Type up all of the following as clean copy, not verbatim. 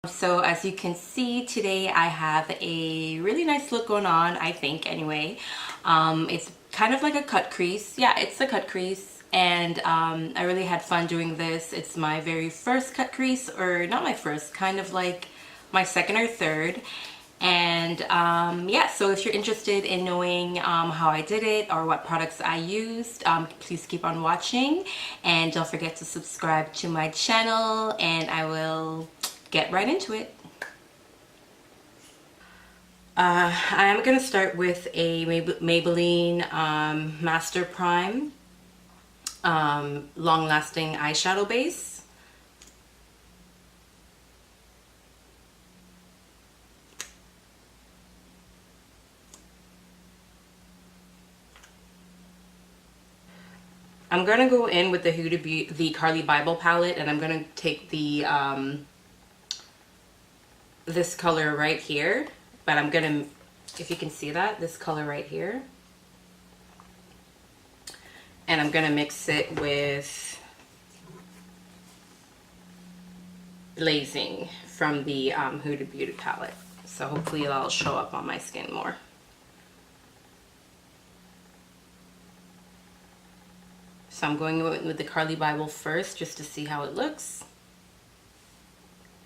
So as you can see today, I have a really nice look going on, I think anyway. It's kind of like a cut crease. Yeah, it's a cut crease, and I really had fun doing this. It's my very first cut crease, or not my first, kind of like my second or third. And yeah, so if you're interested in knowing how I did it or what products I used, please keep on watching, and don't forget to subscribe to my channel, and I will get right into it. I'm going to start with a Maybelline Master Prime long-lasting eyeshadow base. I'm going to go in with the Carly Bible palette, and I'm going to take the this color right here, but I'm gonna, if you can see that, this color right here, and I'm gonna mix it with Blazing from the Huda Beauty palette, so hopefully that'll show up on my skin more. So I'm going with the Carly Bible first, just to see how it looks.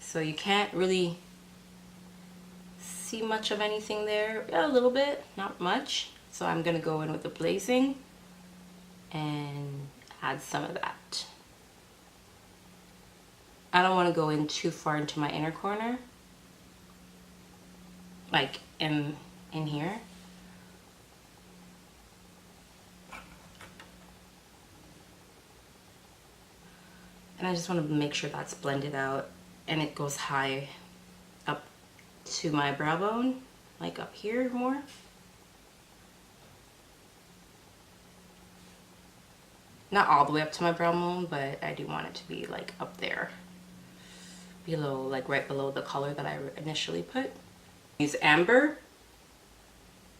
So you can't really see much of anything there. A little bit, not much. So I'm gonna go in with the Blazing and add some of that. I don't want to go in too far into my inner corner, like in here. And I just want to make sure that's blended out, and it goes high up to my brow bone, like up here more. Not all the way up to my brow bone, but I do want it to be like up there, below, like right below the color that I initially put. Use Amber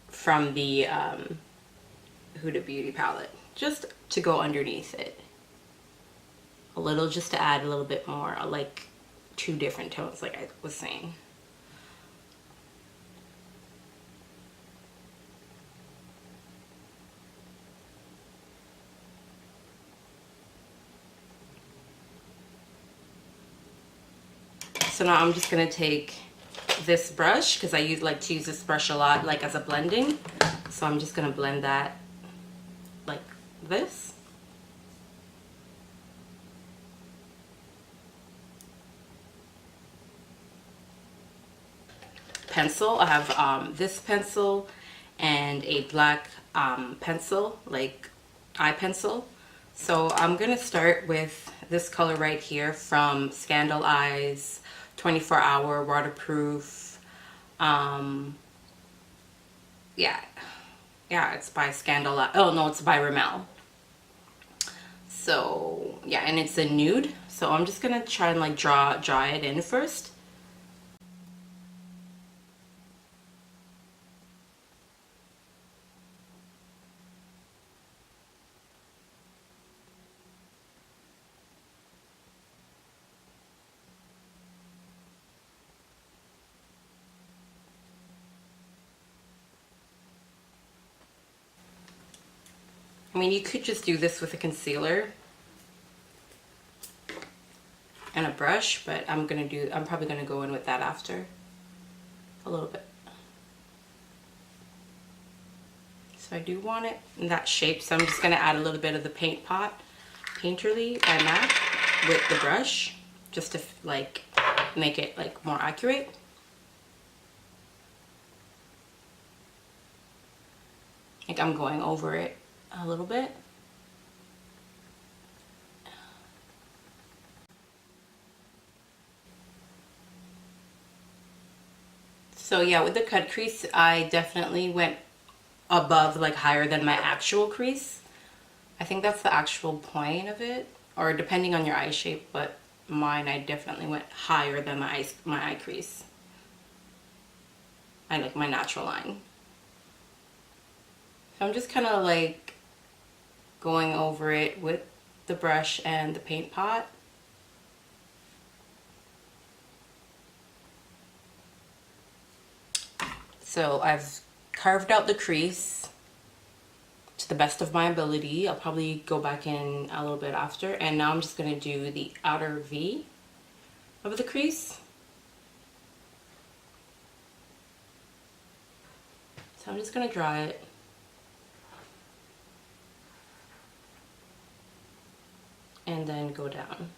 from the Huda Beauty palette, just to go underneath it. A little, just to add a little bit more, like 2 different tones, like I was saying. So now I'm just gonna take this brush, because I like to use this brush a lot, like as a blending. So I'm just gonna blend that like this. Pencil, I have this pencil and a black pencil, like eye pencil. So I'm gonna start with this color right here from Scandal Eyes 24-hour waterproof. Yeah, it's by Scandal Eye. Oh no, it's by Rimmel. So yeah, and it's a nude. So I'm just gonna try and like draw it in first. I mean, you could just do this with a concealer and a brush, but I'm probably gonna go in with that after a little bit. So I do want it in that shape, so I'm just gonna add a little bit of the Painterly by MAC with the brush, just to like make it like more accurate. Like I'm going over it a little bit. So yeah, with the cut crease, I definitely went above, like higher than my actual crease. I think that's the actual point of it, or depending on your eye shape, but mine, I definitely went higher than my eye crease. I like my natural line. So I'm just kind of like going over it with the brush and the paint pot. So I've carved out the crease to the best of my ability. I'll probably go back in a little bit after, and now I'm just going to do the outer V of the crease. So I'm just going to draw it. And then go down.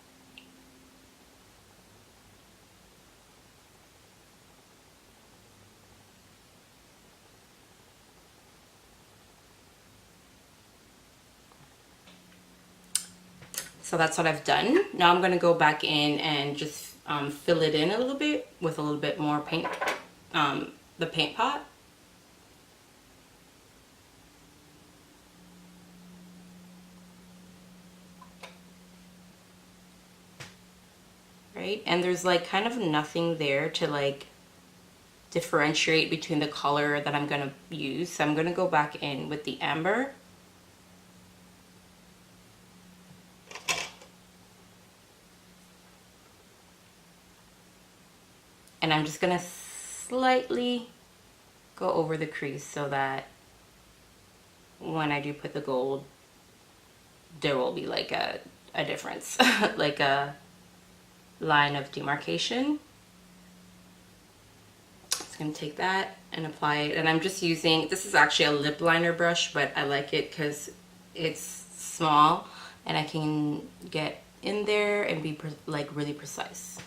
So that's what I've done. Now I'm going to go back in and just fill it in a little bit with a little bit more paint, the paint pot. Right? And there's like kind of nothing there to like differentiate between the color that I'm going to use. So I'm going to go back in with the amber. And I'm just going to slightly go over the crease so that when I do put the gold, there will be like a difference, like a line of demarcation. Just going to take that and apply it. And I'm just using, this is actually a lip liner brush, but I like it because it's small and I can get in there and be like really precise.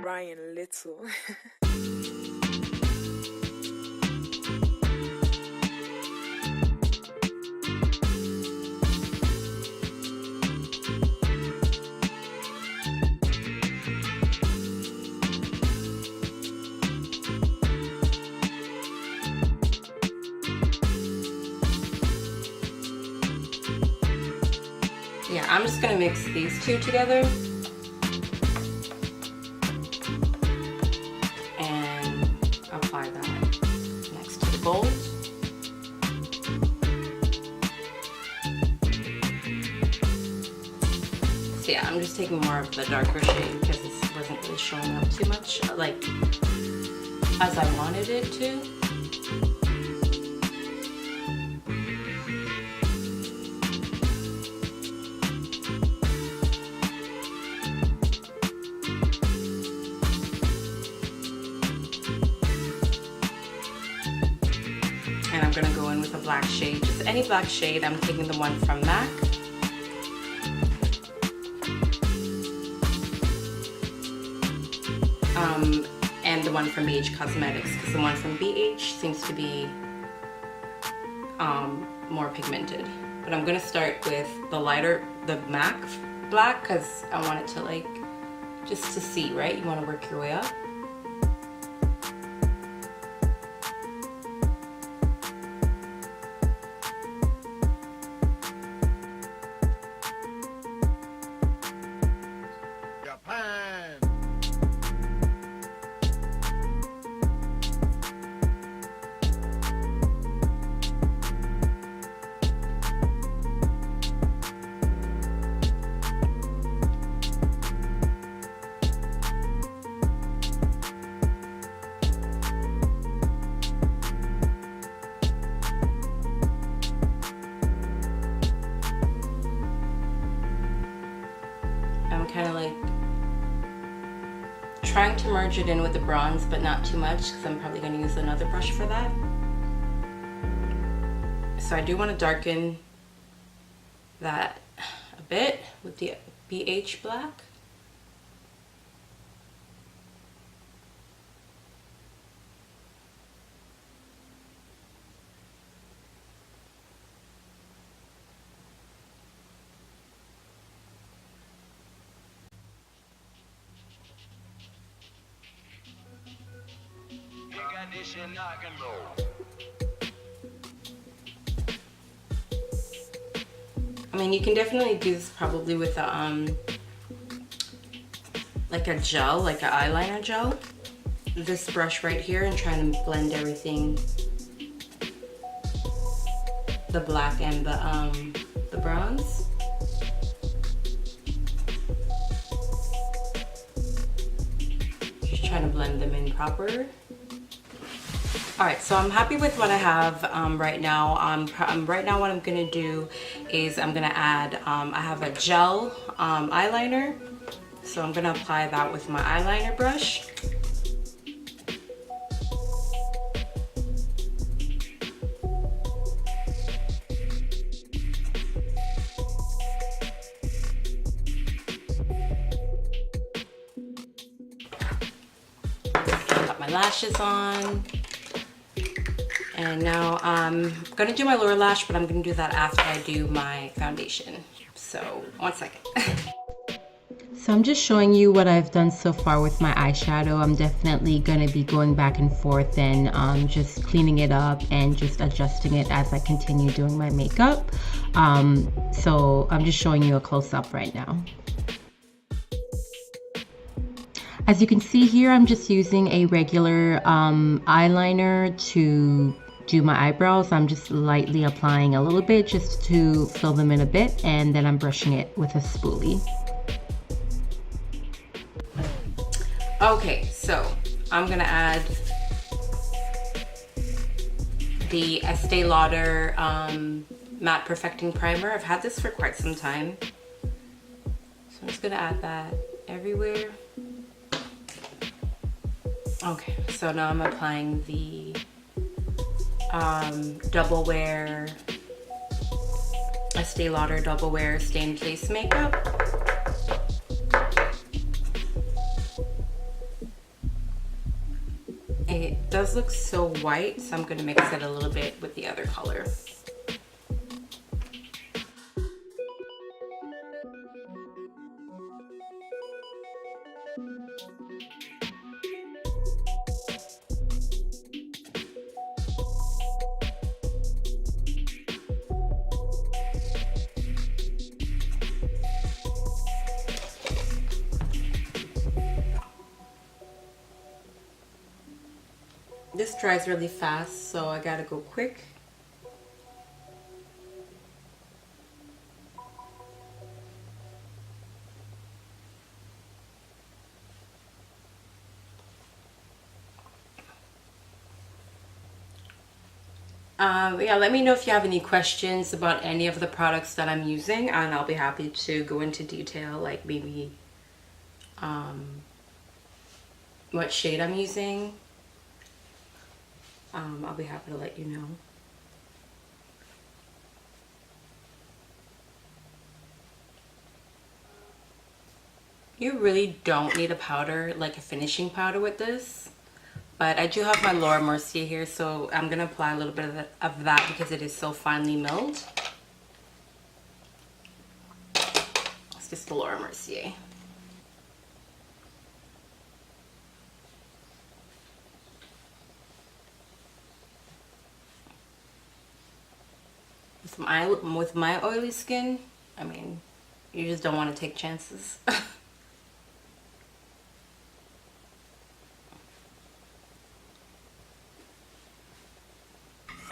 Brian Little. Yeah, I'm just gonna mix these two together. Apply that next to the gold. So yeah, I'm just taking more of the darker shade because this wasn't really showing up too much, like as I wanted it to. And I'm gonna go in with a black shade, just any black shade. I'm taking the one from MAC. And the one from BH Cosmetics, because the one from BH seems to be more pigmented. But I'm gonna start with the lighter, the MAC black, because I want it to like, just to see, right? You want to work your way up. Kind of like trying to merge it in with the bronze, but not too much because I'm probably going to use another brush for that. So I do want to darken that a bit with the BH black. I mean, you can definitely do this probably with a, like a gel, like an eyeliner gel. This brush right here, and trying to blend everything the black and the bronze. Just trying to blend them in proper. All right, so I'm happy with what I have right now. Right now what I'm gonna do is I'm gonna add, I have a gel eyeliner. So I'm gonna apply that with my eyeliner brush. Got my lashes on. And now I'm gonna do my lower lash, but I'm gonna do that after I do my foundation. So 1 second. So I'm just showing you what I've done so far with my eyeshadow. I'm definitely gonna be going back and forth and just cleaning it up and just adjusting it as I continue doing my makeup. So I'm just showing you a close-up right now. As you can see here, I'm just using a regular eyeliner to do my eyebrows. I'm just lightly applying a little bit just to fill them in a bit, and then I'm brushing it with a spoolie. Okay, so I'm gonna add the Estee Lauder Matte Perfecting Primer. I've had this for quite some time. So I'm just gonna add that everywhere. Okay, so now I'm applying the Double Wear Estee Lauder Double Wear Stay in Place makeup. It does look so white, so I'm going to mix it a little bit with the other color. This dries really fast, so I gotta go quick. Yeah, let me know if you have any questions about any of the products that I'm using, and I'll be happy to go into detail, like maybe what shade I'm using. I'll be happy to let you know. You really don't need a powder, like a finishing powder with this. But I do have my Laura Mercier here, so I'm going to apply a little bit of that because it is so finely milled. It's just the Laura Mercier. With my oily skin, I mean, you just don't want to take chances.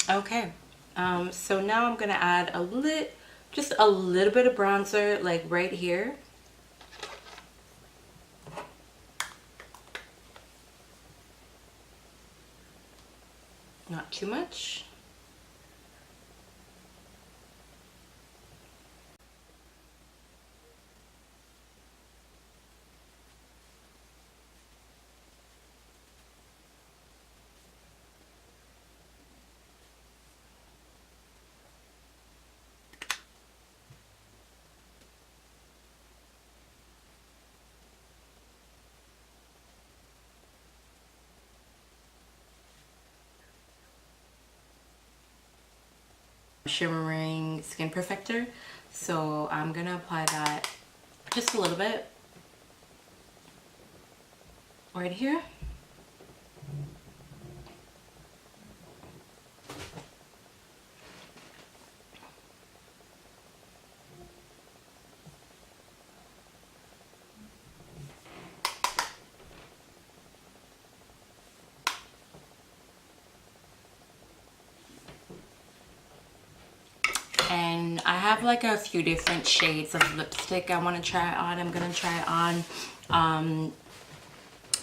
Okay, so now I'm gonna add just a little bit of bronzer, like right here. Not too much. Shimmering skin perfector, so I'm gonna apply that just a little bit right here. I have like a few different shades of lipstick I want to try on. I'm gonna try on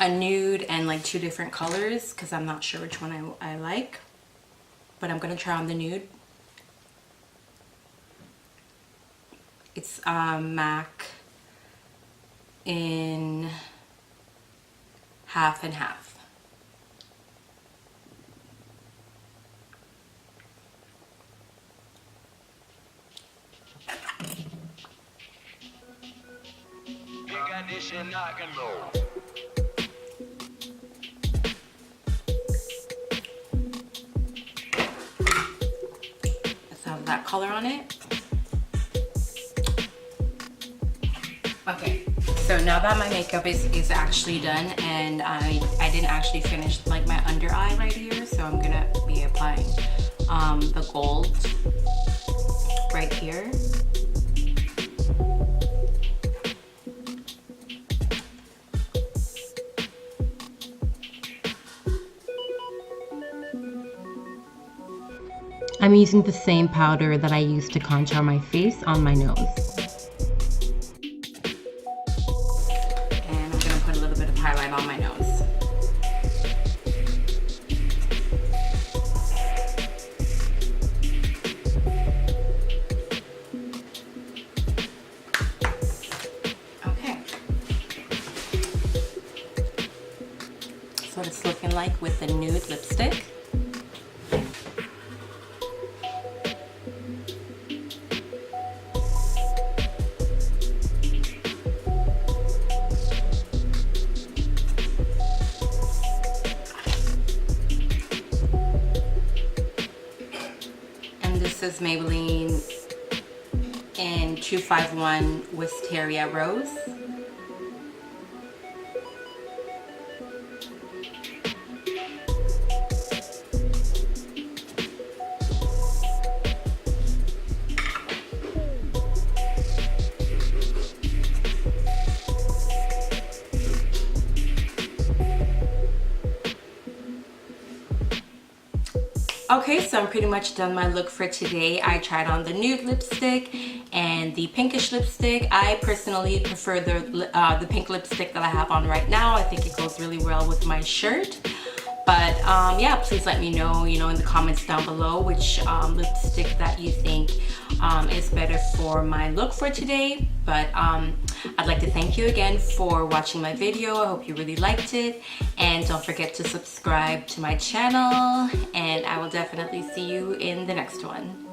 a nude and like 2 different colors because I'm not sure which one I like, but I'm gonna try on the nude. It's MAC in half and half. Let's have that color on it. Okay, so now that my makeup is actually done, and I didn't actually finish like my under eye right here, so I'm gonna be applying the gold right here. I'm using the same powder that I used to contour my face on my nose. And I'm gonna put a little bit of highlight on my nose. Okay. That's what it's looking like with the nude lipstick. This is Maybelline in 251 Wisteria Rose. Okay, so I'm pretty much done my look for today. I tried on the nude lipstick and the pinkish lipstick. I personally prefer the pink lipstick that I have on right now. I think it goes really well with my shirt. But yeah, please let me know, in the comments down below which lipstick that you think is better for my look for today. But I'd like to thank you again for watching my video. I hope you really liked it. And don't forget to subscribe to my channel. And I will definitely see you in the next one.